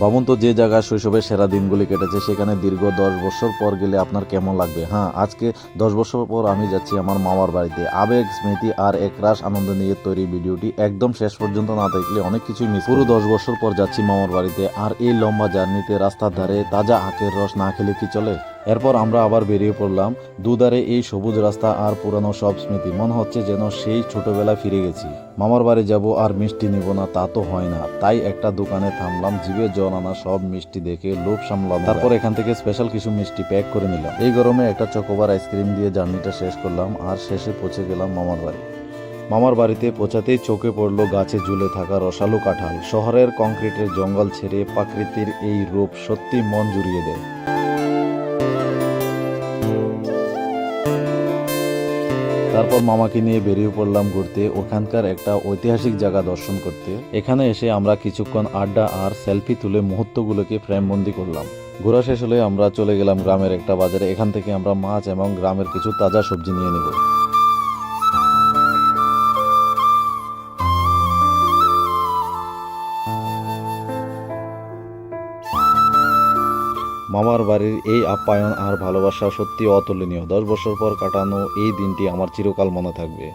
ভাবুন তো যে জায়গায় শৈশবের সেরা দিনগুলি কেটেছে সেখানে দীর্ঘ 10 বছর পর গেলে আপনার কেমন লাগবে। হ্যাঁ, আজকে 10 বছর পর আমি যাচ্ছি আমার মামার বাড়িতে। আবেগ, স্মৃতি আর একরাশ আনন্দ নিয়ে তৈরি ভিডিওটি একদম শেষ পর্যন্ত না দেখলে অনেক কিছুই মিস। পুরো 10 বছর পর যাচ্ছি মামার বাড়িতে, আর এই লম্বা জার্নিতে রাস্তার ধারে তাজা আখের রস না খেলে কি চলে। এরপর আমরা আবার বেরিয়ে পড়লাম। দুধারে এই সবুজ রাস্তা আর পুরানো সব স্মৃতি, মনে হচ্ছে যেন সেই ছোটবেলায় ফিরে গেছি। মামার বাড়ি যাব আর মিষ্টি নিব না তা তো হয় না, তাই একটা দোকানে থামলাম। জিভে জল আনা সব মিষ্টি দেখে লোভ সামলাম, তারপর এখান থেকে স্পেশাল কিছু মিষ্টি প্যাক করে নিলাম। এই গরমে একটা চকোবার আইসক্রিম দিয়ে জার্নিটা শেষ করলাম, আর শেষে পৌঁছে গেলাম মামার বাড়ি। মামার বাড়িতে পৌঁছাতেই চোখে পড়লো গাছে ঝুলে থাকা রসালো কাঁঠাল। শহরের কংক্রিটের জঙ্গল ছেড়ে প্রকৃতির এই রূপ সত্যি মন জুড়িয়ে দেয়। তারপর মামাকে নিয়ে বেরিয়ে পড়লাম ঘুরতে, ওখানকার একটা ঐতিহাসিক জায়গা দর্শন করতে। এখানে এসে আমরা কিছুক্ষণ আড্ডা আর সেলফি তুলে মুহূর্তগুলোকে ফ্রেমবন্দি করলাম। ঘোরা শেষ হলে আমরা চলে গেলাম গ্রামের একটা বাজারে। এখান থেকে আমরা মাছ এবং গ্রামের কিছু তাজা সবজি নিয়ে নেব। মামার বাড়ির এই আপ্যায়ন আর ভালোবাসা সত্যি অতুলনীয়। 10 বছর পর কাটানো এই দিনটি আমার চিরকাল মনে থাকবে।